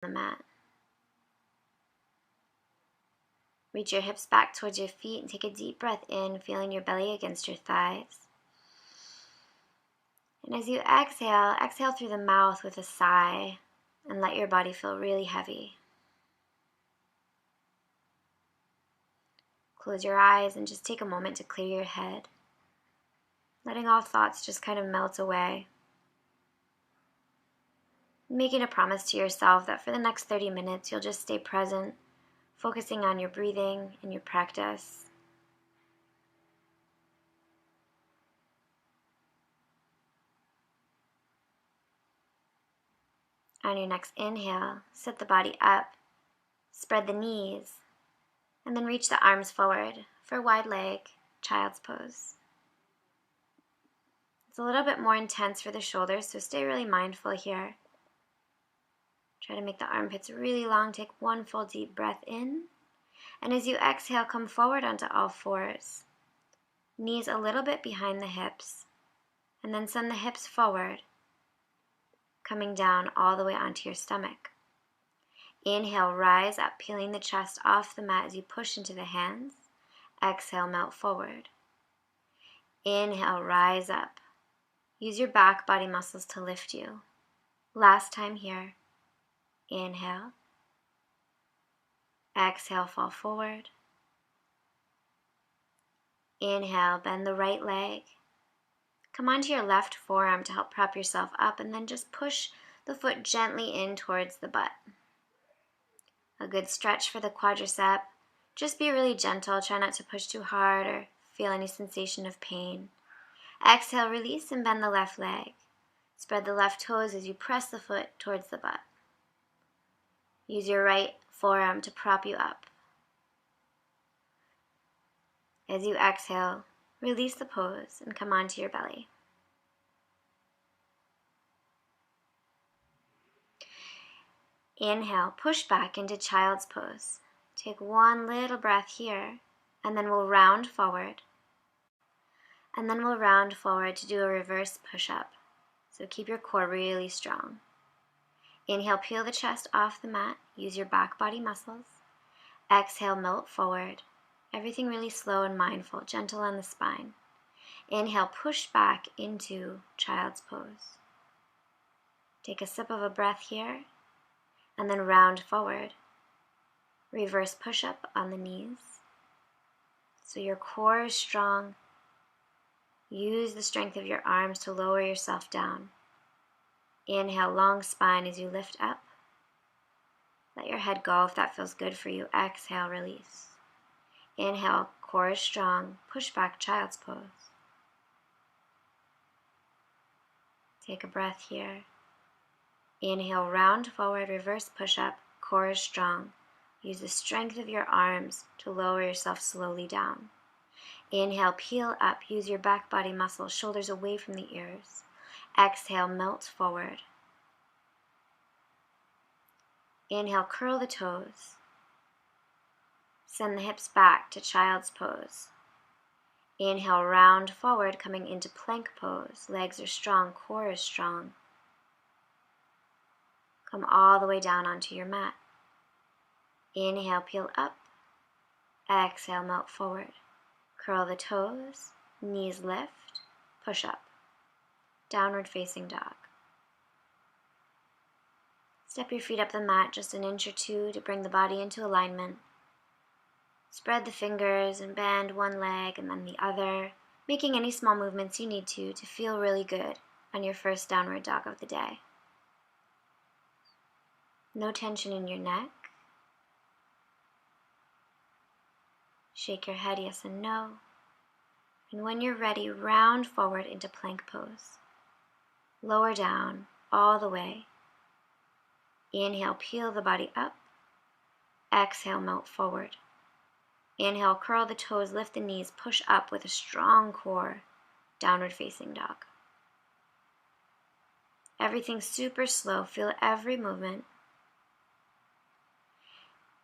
the mat. Reach your hips back towards your feet and take a deep breath in, feeling your belly against your thighs. And as you exhale, exhale through the mouth with a sigh and let your body feel really heavy. Close your eyes and just take a moment to clear your head, letting all thoughts just kind of melt away. Making a promise to yourself that for the next 30 minutes you'll just stay present, focusing on your breathing and your practice. On your next inhale, sit the body up, spread the knees, and then reach the arms forward for wide leg, child's pose. It's a little bit more intense for the shoulders, so stay really mindful here. Try to make the armpits really long. Take one full deep breath in. And as you exhale, come forward onto all fours. Knees a little bit behind the hips. And then send the hips forward, coming down all the way onto your stomach. Inhale, rise up, peeling the chest off the mat as you push into the hands. Exhale, melt forward. Inhale, rise up. Use your back body muscles to lift you. Last time here. Inhale. Exhale, fall forward. Inhale, bend the right leg. Come onto your left forearm to help prop yourself up, and then just push the foot gently in towards the butt. A good stretch for the quadricep. Just be really gentle. Try not to push too hard or feel any sensation of pain. Exhale, release and bend the left leg. Spread the left toes as you press the foot towards the butt. Use your right forearm to prop you up. As you exhale, release the pose and come onto your belly. Inhale, push back into child's pose. Take one little breath here, and then we'll round forward. And then we'll round forward to do a reverse push-up. So keep your core really strong. Inhale, peel the chest off the mat. Use your back body muscles. Exhale, melt forward. Everything really slow and mindful, gentle on the spine. Inhale, push back into child's pose. Take a sip of a breath here, and then round forward. Reverse push-up on the knees. So your core is strong. Use the strength of your arms to lower yourself down. Inhale, long spine as you lift up. Let your head go if that feels good for you. Exhale, release. Inhale, core is strong. Push back, child's pose. Take a breath here. Inhale, round forward, reverse push-up. Core is strong. Use the strength of your arms to lower yourself slowly down. Inhale, peel up. Use your back body muscles, shoulders away from the ears. Exhale, melt forward. Inhale, curl the toes. Send the hips back to child's pose. Inhale, round forward, coming into plank pose. Legs are strong, core is strong. Come all the way down onto your mat. Inhale, peel up. Exhale, melt forward. Curl the toes, knees lift, push up. Downward facing dog. Step your feet up the mat just an inch or two to bring the body into alignment. Spread the fingers and bend one leg and then the other, making any small movements you need to feel really good on your first downward dog of the day. No tension in your neck. Shake your head yes and no. And when you're ready, round forward into plank pose. Lower down all the way. Inhale, peel the body up. Exhale, melt forward. Inhale, curl the toes, lift the knees, push up with a strong core. Downward facing dog. Everything super slow. Feel every movement.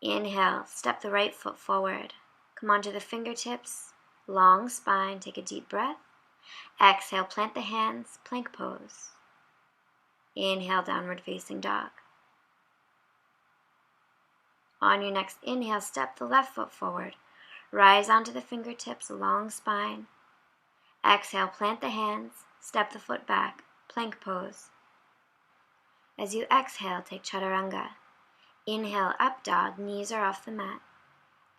Inhale, step the right foot forward. Come onto the fingertips, long spine, take a deep breath. Exhale, plant the hands, plank pose. Inhale, downward facing dog. On your next inhale, step the left foot forward. Rise onto the fingertips, long spine. Exhale, plant the hands, step the foot back, plank pose. As you exhale, take chaturanga. Inhale, up dog, knees are off the mat.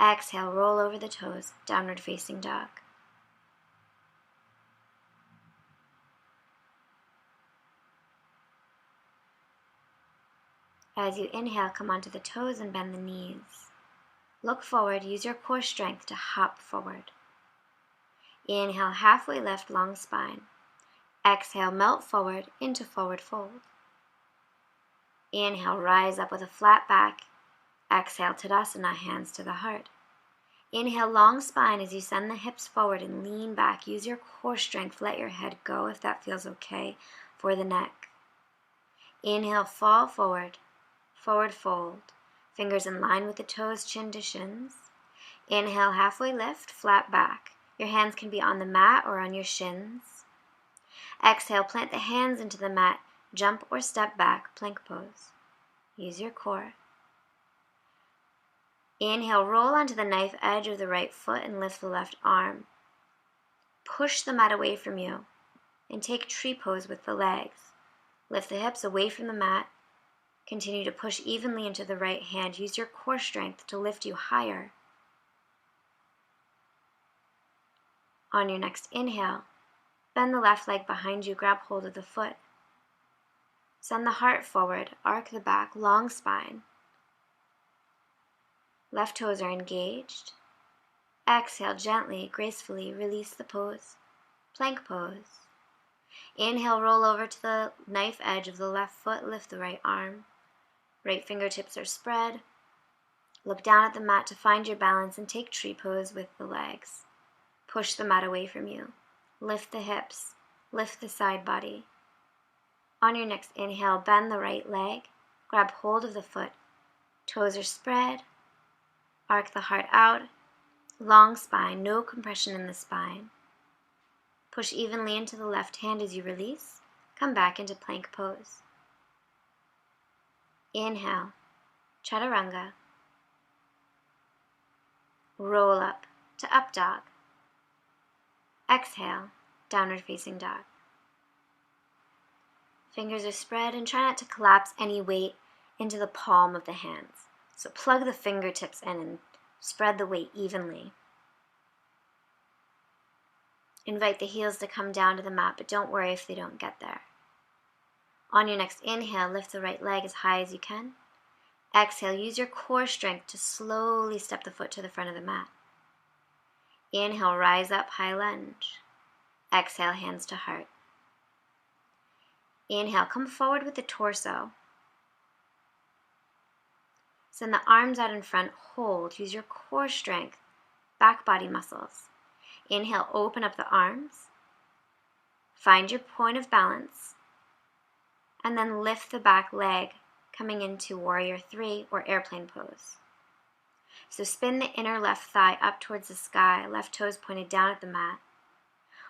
Exhale, roll over the toes, downward facing dog. As you inhale, come onto the toes and bend the knees. Look forward, use your core strength to hop forward. Inhale, halfway lift, long spine. Exhale, melt forward into forward fold. Inhale, rise up with a flat back. Exhale, Tadasana, hands to the heart. Inhale, long spine as you send the hips forward and lean back. Use your core strength, let your head go if that feels okay for the neck. Inhale, fall forward, forward fold. Fingers in line with the toes, chin to shins. Inhale, halfway lift, flat back. Your hands can be on the mat or on your shins. Exhale, plant the hands into the mat, jump or step back, plank pose. Use your core. Inhale, roll onto the knife edge of the right foot and lift the left arm. Push the mat away from you and take tree pose with the legs. Lift the hips away from the mat. Continue to push evenly into the right hand. Use your core strength to lift you higher. On your next inhale, bend the left leg behind you, grab hold of the foot. Send the heart forward, arc the back, long spine. Left toes are engaged. Exhale, gently, gracefully release the pose. Plank pose. Inhale, roll over to the knife edge of the left foot, lift the right arm. Right fingertips are spread. Look down at the mat to find your balance and take tree pose with the legs. Push the mat away from you. Lift the hips. Lift the side body. On your next inhale, bend the right leg. Grab hold of the foot. Toes are spread. Arc the heart out. Long spine, no compression in the spine. Push evenly into the left hand as you release. Come back into plank pose. Inhale, chaturanga. Roll up to up dog. Exhale, downward facing dog. Fingers are spread and try not to collapse any weight into the palm of the hands. So plug the fingertips in and spread the weight evenly. Invite the heels to come down to the mat, but don't worry if they don't get there. On your next inhale, lift the right leg as high as you can. Exhale, use your core strength to slowly step the foot to the front of the mat. Inhale, rise up, high lunge. Exhale, hands to heart. Inhale, come forward with the torso. Send the arms out in front, hold. Use your core strength, back body muscles. Inhale, open up the arms. Find your point of balance. And then lift the back leg, coming into warrior 3 or airplane pose. So spin the inner left thigh up towards the sky, left toes pointed down at the mat.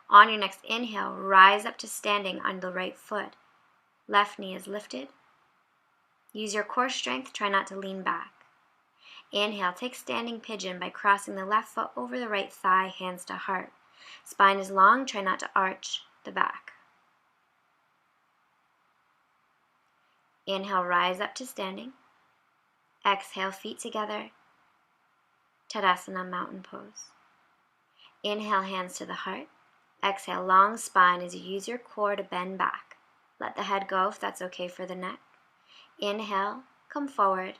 On your next inhale, rise up to standing on the right foot. Left knee is lifted. Use your core strength, try not to lean back. Inhale, take standing pigeon by crossing the left foot over the right thigh, hands to heart. Spine is long, try not to arch the back. Inhale, rise up to standing. Exhale, feet together. Tadasana, mountain pose. Inhale, hands to the heart. Exhale, long spine as you use your core to bend back. Let the head go if that's okay for the neck. Inhale, come forward.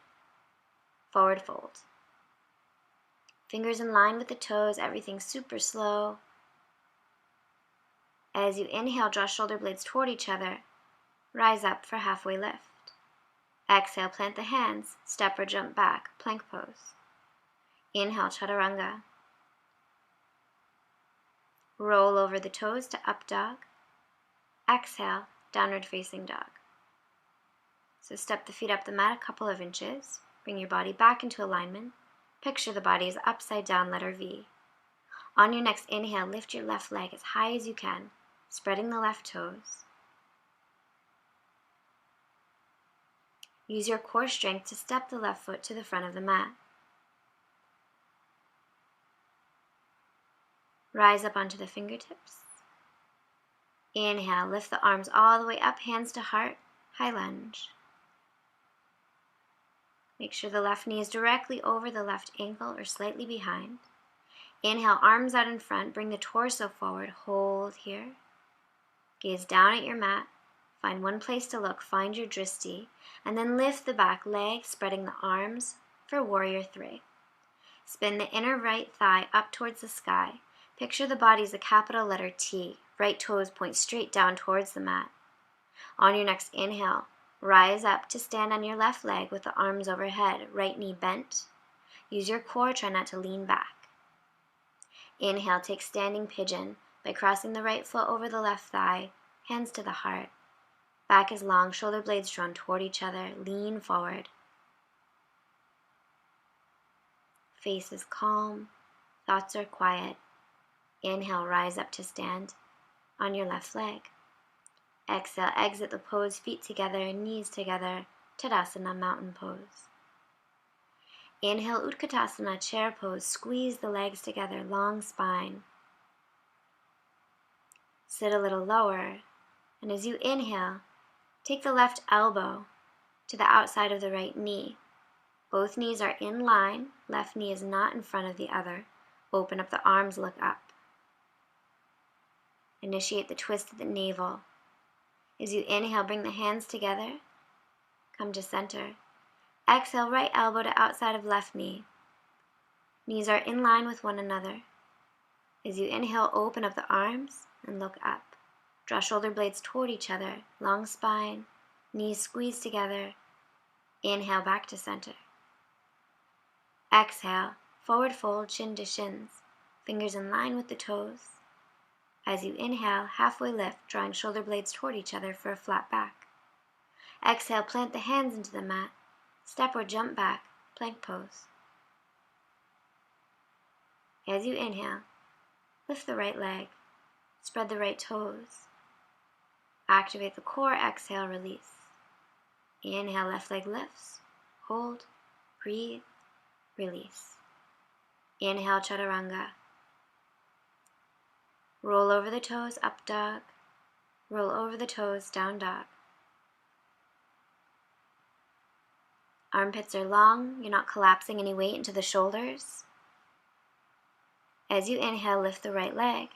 Forward fold. Fingers in line with the toes, everything super slow. As you inhale, draw shoulder blades toward each other. Rise up for halfway lift. Exhale, plant the hands, step or jump back, plank pose. Inhale, chaturanga. Roll over the toes to up dog. Exhale, downward facing dog. So step the feet up the mat a couple of inches. Bring your body back into alignment. Picture the body as upside down, letter V. On your next inhale, lift your left leg as high as you can, spreading the left toes. Use your core strength to step the left foot to the front of the mat. Rise up onto the fingertips. Inhale, lift the arms all the way up, hands to heart, high lunge. Make sure the left knee is directly over the left ankle or slightly behind. Inhale, arms out in front, bring the torso forward, hold here. Gaze down at your mat, find one place to look, find your dristi, and then lift the back leg, spreading the arms for warrior 3. Spin the inner right thigh up towards the sky. Picture the body as a capital letter T. Right toes point straight down towards the mat. On your next inhale, rise up to stand on your left leg with the arms overhead, right knee bent. Use your core, try not to lean back. Inhale, take standing pigeon by crossing the right foot over the left thigh, hands to the heart. Back is long, shoulder blades drawn toward each other, lean forward. Face is calm, thoughts are quiet. Inhale, rise up to stand on your left leg. Exhale, exit the pose, feet together, knees together, Tadasana, mountain pose. Inhale, Utkatasana, chair pose, squeeze the legs together, long spine. Sit a little lower, and as you inhale, take the left elbow to the outside of the right knee. Both knees are in line, left knee is not in front of the other. Open up the arms, look up. Initiate the twist of the navel. As you inhale, bring the hands together, come to center. Exhale, right elbow to outside of left knee. Knees are in line with one another. As you inhale, open up the arms and look up. Draw shoulder blades toward each other, long spine, knees squeeze together. Inhale, back to center. Exhale, forward fold, shin to shins, fingers in line with the toes. As you inhale, halfway lift, drawing shoulder blades toward each other for a flat back. Exhale, plant the hands into the mat. Step or jump back, plank pose. As you inhale, lift the right leg, spread the right toes. Activate the core, exhale, release. Inhale, left leg lifts, hold, breathe, release. Inhale, chaturanga. Roll over the toes, up dog. Roll over the toes, down dog. Armpits are long, you're not collapsing any weight into the shoulders. As you inhale, lift the right leg.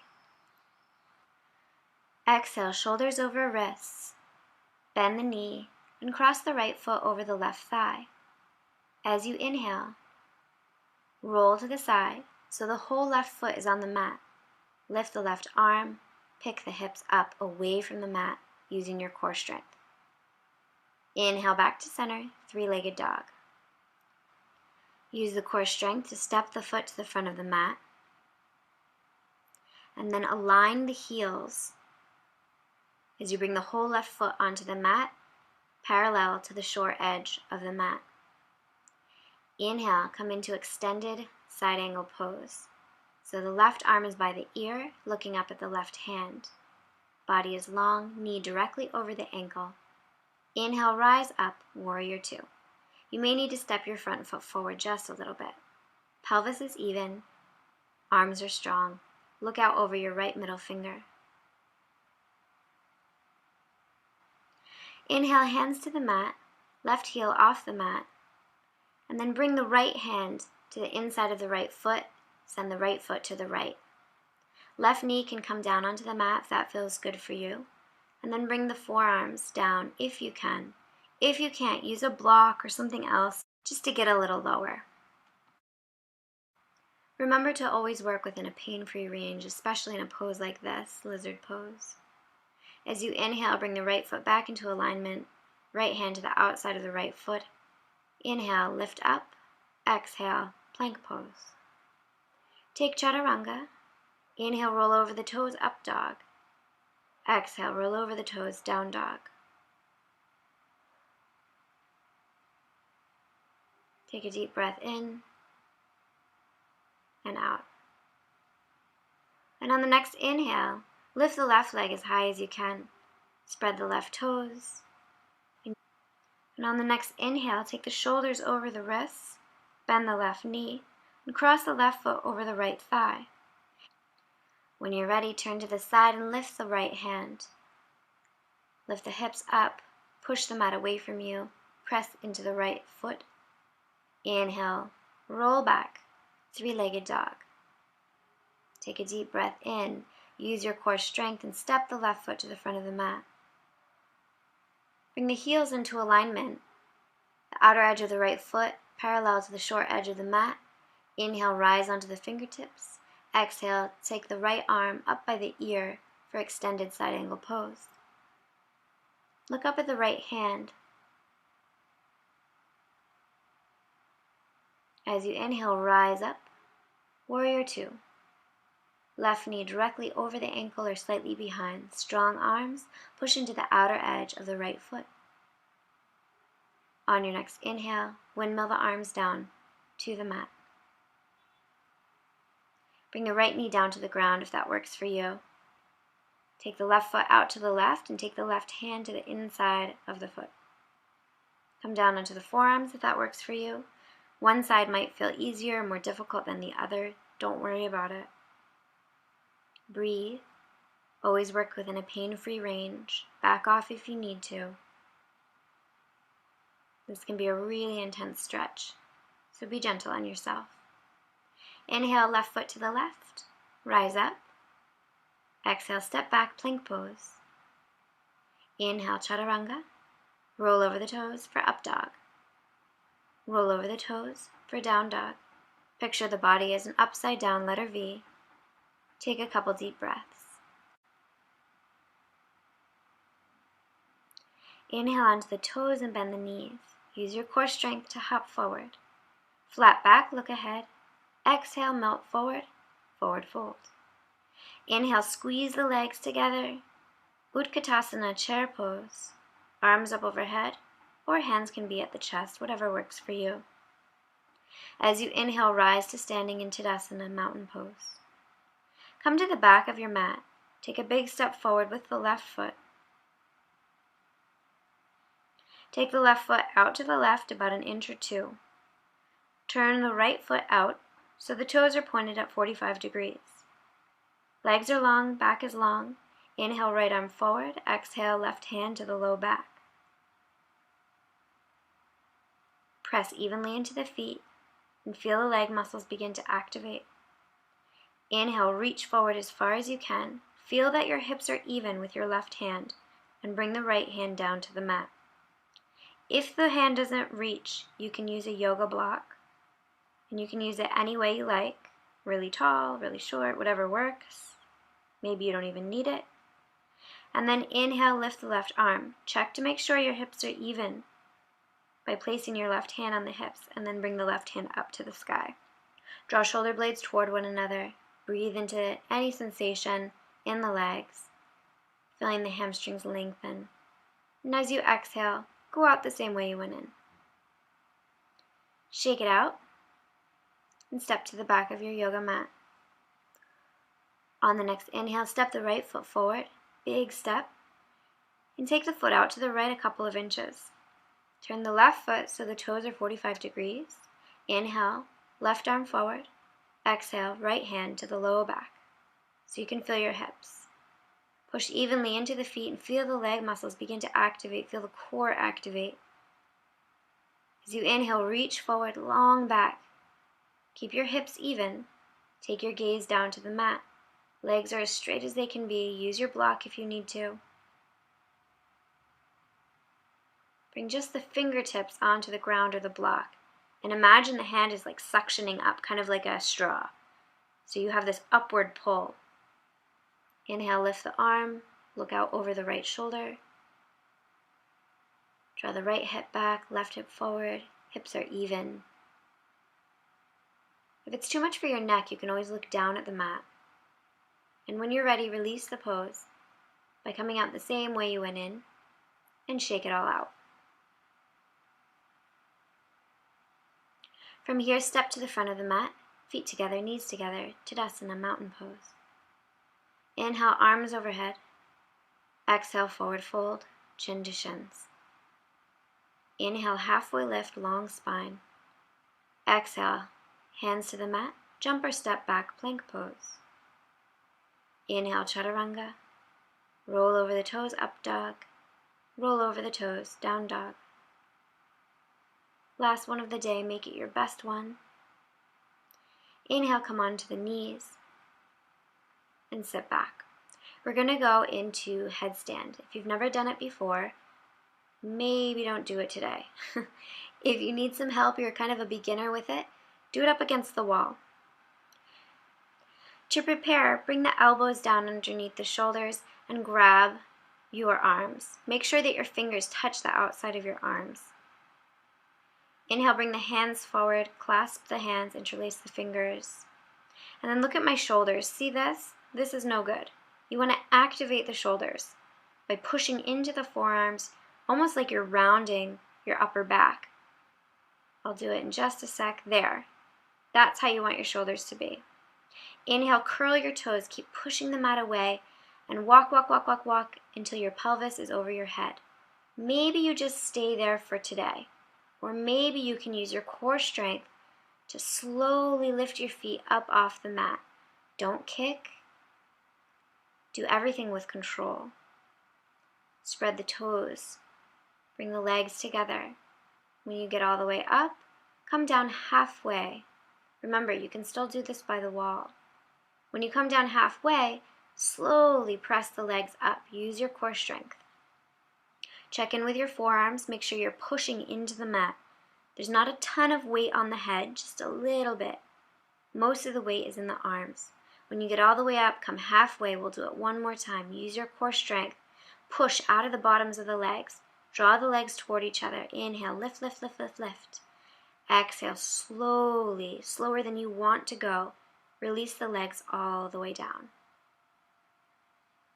Exhale, shoulders over wrists. Bend the knee and cross the right foot over the left thigh. As you inhale, roll to the side so the whole left foot is on the mat. Lift the left arm, pick the hips up away from the mat using your core strength. Inhale back to center, three-legged dog. Use the core strength to step the foot to the front of the mat. And then align the heels as you bring the whole left foot onto the mat, parallel to the short edge of the mat. Inhale, come into extended side angle pose. So the left arm is by the ear, looking up at the left hand. Body is long, knee directly over the ankle. Inhale, rise up, warrior 2. You may need to step your front foot forward just a little bit. Pelvis is even, arms are strong. Look out over your right middle finger. Inhale, hands to the mat, left heel off the mat, and then bring the right hand to the inside of the right foot, send the right foot to the right. Left knee can come down onto the mat if that feels good for you, and then bring the forearms down if you can. If you can't, use a block or something else just to get a little lower. Remember to always work within a pain-free range, especially in a pose like this, lizard pose. As you inhale, bring the right foot back into alignment, right hand to the outside of the right foot. Inhale, lift up. Exhale, plank pose. Take chaturanga. Inhale, roll over the toes, up dog. Exhale, roll over the toes, down dog. Take a deep breath in and out. And on the next inhale, lift the left leg as high as you can. Spread the left toes. And And on the next inhale, take the shoulders over the wrists, bend the left knee, and cross the left foot over the right thigh. When you're ready, turn to the side and lift the right hand. Lift the hips up, push the mat away from you, press into the right foot. Inhale, roll back, three-legged dog. Take a deep breath in, use your core strength and step the left foot to the front of the mat. Bring the heels into alignment. The outer edge of the right foot parallel to the short edge of the mat. Inhale, rise onto the fingertips. Exhale, take the right arm up by the ear for extended side angle pose. Look up at the right hand. As you inhale, rise up. Warrior Two. Left knee directly over the ankle or slightly behind. Strong arms push into the outer edge of the right foot. On your next inhale, windmill the arms down to the mat. Bring the right knee down to the ground if that works for you. Take the left foot out to the left and take the left hand to the inside of the foot. Come down onto the forearms if that works for you. One side might feel easier or more difficult than the other. Don't worry about it. Breathe. Always work within a pain-free range. Back off if you need to. This can be a really intense stretch, so be gentle on yourself. Inhale, left foot to the left. Rise up. Exhale, step back, plank pose. Inhale, chaturanga. Roll over the toes for up dog. Roll over the toes for down dog. Picture the body as an upside down letter V. Take a couple deep breaths. Inhale onto the toes and bend the knees. Use your core strength to hop forward. Flat back, look ahead. Exhale, melt forward, forward fold. Inhale, squeeze the legs together. Utkatasana, chair pose. Arms up overhead, or hands can be at the chest, whatever works for you. As you inhale, rise to standing in Tadasana, mountain pose. Come to the back of your mat. Take a big step forward with the left foot. Take the left foot out to the left about an inch or two. Turn the right foot out so the toes are pointed at 45 degrees. Legs are long, back is long. Inhale, right arm forward. Exhale, left hand to the low back. Press evenly into the feet and feel the leg muscles begin to activate. Inhale, reach forward as far as you can. Feel that your hips are even with your left hand and bring the right hand down to the mat. If the hand doesn't reach, you can use a yoga block, and you can use it any way you like, really tall, really short, whatever works. Maybe you don't even need it. And then inhale, lift the left arm. Check to make sure your hips are even by placing your left hand on the hips, and then bring the left hand up to the sky. Draw shoulder blades toward one another. Breathe into any sensation in the legs, feeling the hamstrings lengthen. And as you exhale, go out the same way you went in. Shake it out and step to the back of your yoga mat. On the next inhale, step the right foot forward, big step, and take the foot out to the right a couple of inches. Turn the left foot so the toes are 45 degrees. Inhale, left arm forward. Exhale, right hand to the lower back so you can feel your hips. Push evenly into the feet and feel the leg muscles begin to activate. Feel the core activate. As you inhale, reach forward, long back. Keep your hips even. Take your gaze down to the mat. Legs are as straight as they can be. Use your block if you need to. Bring just the fingertips onto the ground or the block. And imagine the hand is like suctioning up, kind of like a straw. So you have this upward pull. Inhale, lift the arm, look out over the right shoulder. Draw the right hip back, left hip forward, hips are even. If it's too much for your neck, you can always look down at the mat. And when you're ready, release the pose by coming out the same way you went in and shake it all out. From here, step to the front of the mat, feet together, knees together, Tadasana, mountain pose. Inhale, arms overhead. Exhale, forward fold, chin to shins. Inhale, halfway lift, long spine. Exhale, hands to the mat, jump or step back, plank pose. Inhale, chaturanga. Roll over the toes, up dog. Roll over the toes, down dog. Last one of the day, make it your best one. Inhale, come onto the knees and sit back. We're going to go into headstand. If you've never done it before, maybe don't do it today. If you need some help, you're kind of a beginner with it, do it up against the wall. To prepare, bring the elbows down underneath the shoulders and grab your arms. Make sure that your fingers touch the outside of your arms. Inhale, bring the hands forward, clasp the hands, interlace the fingers. And then look at my shoulders. See this? This is no good. You want to activate the shoulders by pushing into the forearms, almost like you're rounding your upper back. I'll do it in just a sec. There. That's how you want your shoulders to be. Inhale, curl your toes, keep pushing the mat away, and walk, walk, walk, walk, walk until your pelvis is over your head. Maybe you just stay there for today. Or maybe you can use your core strength to slowly lift your feet up off the mat. Don't kick. Do everything with control. Spread the toes. Bring the legs together. When you get all the way up, come down halfway. Remember, you can still do this by the wall. When you come down halfway, slowly press the legs up. Use your core strength. Check in with your forearms. Make sure you're pushing into the mat. There's not a ton of weight on the head, just a little bit. Most of the weight is in the arms. When you get all the way up, come halfway. We'll do it one more time. Use your core strength. Push out of the bottoms of the legs. Draw the legs toward each other. Inhale, lift, lift, lift, lift, lift. Exhale, slowly, slower than you want to go. Release the legs all the way down.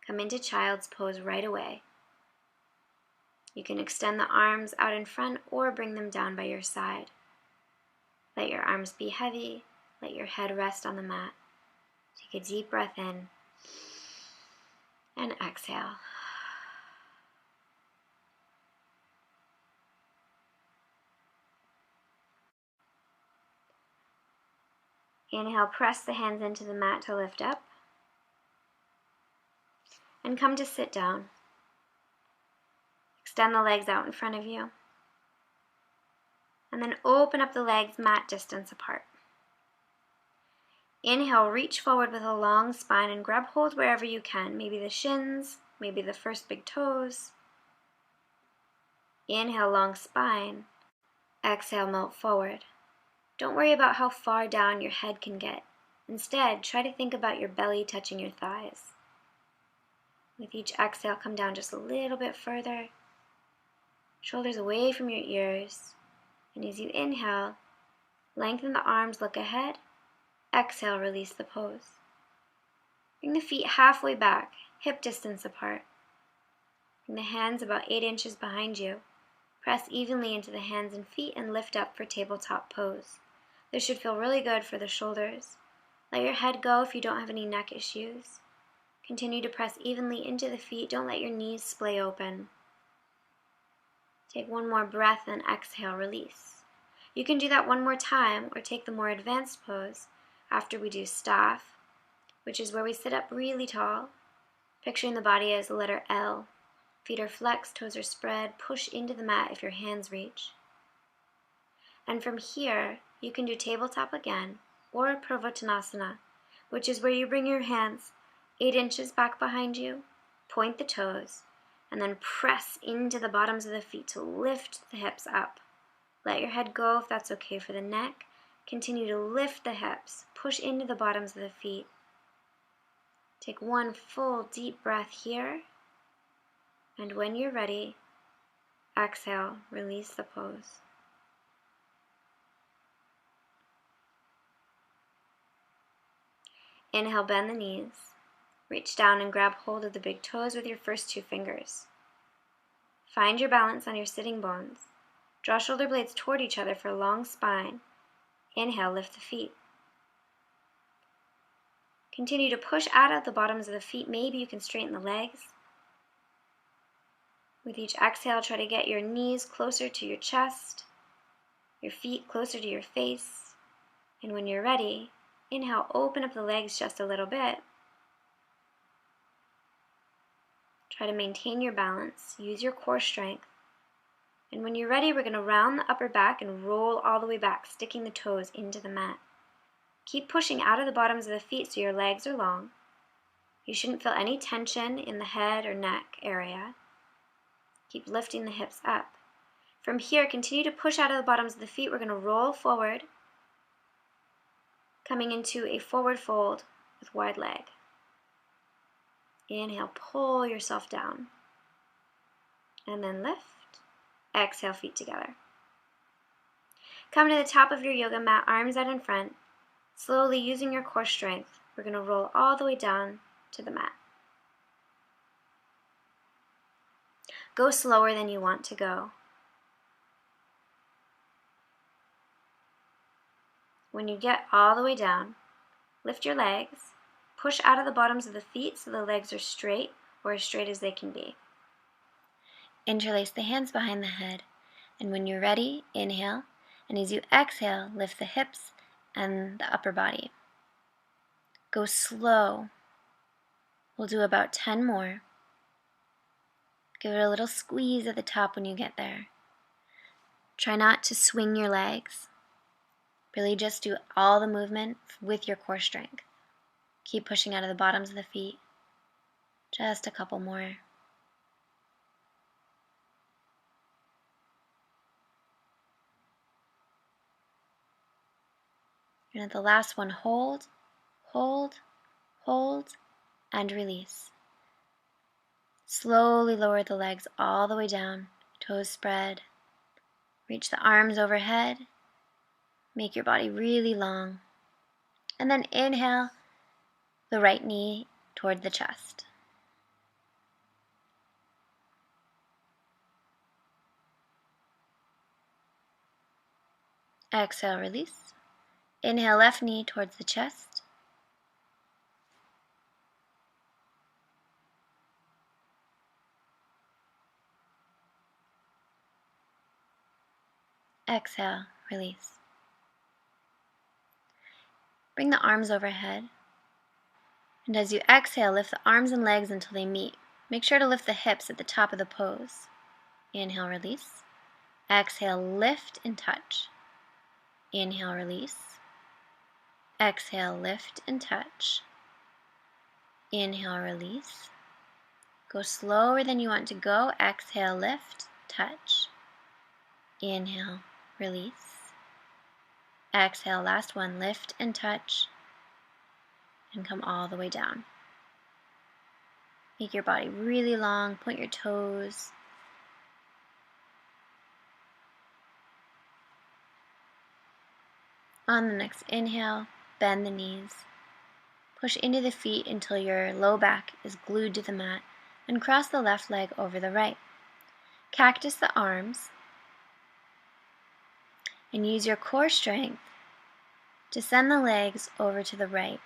Come into child's pose right away. You can extend the arms out in front or bring them down by your side. Let your arms be heavy. Let your head rest on the mat. Take a deep breath in and exhale. Inhale, press the hands into the mat to lift up. And come to sit down. Extend the legs out in front of you. And then open up the legs mat distance apart. Inhale, reach forward with a long spine and grab hold wherever you can. Maybe the shins, maybe the first big toes. Inhale, long spine. Exhale, melt forward. Don't worry about how far down your head can get. Instead, try to think about your belly touching your thighs. With each exhale, come down just a little bit further. Shoulders away from your ears. And as you inhale, lengthen the arms, look ahead. Exhale, release the pose. Bring the feet halfway back, hip distance apart. Bring the hands about 8 inches behind you. Press evenly into the hands and feet and lift up for tabletop pose. This should feel really good for the shoulders. Let your head go if you don't have any neck issues. Continue to press evenly into the feet. Don't let your knees splay open. Take one more breath and exhale, release. You can do that one more time or take the more advanced pose after we do staff, which is where we sit up really tall, picturing the body as the letter L. Feet are flexed, toes are spread, push into the mat if your hands reach. And from here, you can do tabletop again, or Pravottanasana, which is where you bring your hands 8 inches back behind you, point the toes, and then press into the bottoms of the feet to lift the hips up. Let your head go if that's okay for the neck. Continue to lift the hips, push into the bottoms of the feet. Take one full deep breath here. And when you're ready, exhale, release the pose. Inhale, bend the knees. Reach down and grab hold of the big toes with your first 2 fingers. Find your balance on your sitting bones. Draw shoulder blades toward each other for a long spine. Inhale, lift the feet. Continue to push out of the bottoms of the feet. Maybe you can straighten the legs. With each exhale, try to get your knees closer to your chest, your feet closer to your face. And when you're ready, inhale, open up the legs just a little bit. Try to maintain your balance, use your core strength. And when you're ready, we're going to round the upper back and roll all the way back, sticking the toes into the mat. Keep pushing out of the bottoms of the feet so your legs are long. You shouldn't feel any tension in the head or neck area. Keep lifting the hips up. From here, continue to push out of the bottoms of the feet. We're going to roll forward, coming into a forward fold with wide leg. Inhale, pull yourself down. And then lift. Exhale, feet together. Come to the top of your yoga mat, arms out in front. Slowly, using your core strength, we're going to roll all the way down to the mat. Go slower than you want to go. When you get all the way down, lift your legs, push out of the bottoms of the feet so the legs are straight or as straight as they can be. Interlace the hands behind the head, and when you're ready, inhale, and as you exhale, lift the hips and the upper body. Go slow. We'll do about 10 more. Give it a little squeeze at the top when you get there. Try not to swing your legs. Really just do all the movement with your core strength. Keep pushing out of the bottoms of the feet. Just a couple more. And at the last one, hold, hold, hold, and release. Slowly lower the legs all the way down, toes spread. Reach the arms overhead. Make your body really long. And then inhale the right knee toward the chest. Exhale, release. Inhale, left knee towards the chest. Exhale, release. Bring the arms overhead. And as you exhale, lift the arms and legs until they meet. Make sure to lift the hips at the top of the pose. Inhale, release. Exhale, lift and touch. Inhale, release. Exhale, lift and touch. Inhale, release. Go slower than you want to go. Exhale, lift, touch. Inhale, release. Exhale, last one, lift and touch. And come all the way down. Make your body really long. Point your toes. On the next inhale, bend the knees. Push into the feet until your low back is glued to the mat, and cross the left leg over the right. Cactus the arms, and use your core strength to send the legs over to the right.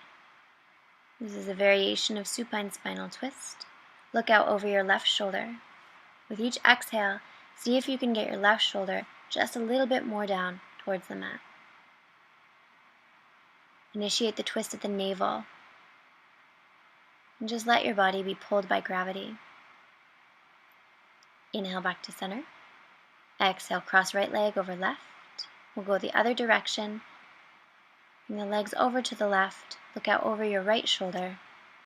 This is a variation of supine spinal twist. Look out over your left shoulder. With each exhale, see if you can get your left shoulder just a little bit more down towards the mat. Initiate the twist at the navel. And just let your body be pulled by gravity. Inhale back to center. Exhale, cross right leg over left. We'll go the other direction. Bring the legs over to the left. Look out over your right shoulder.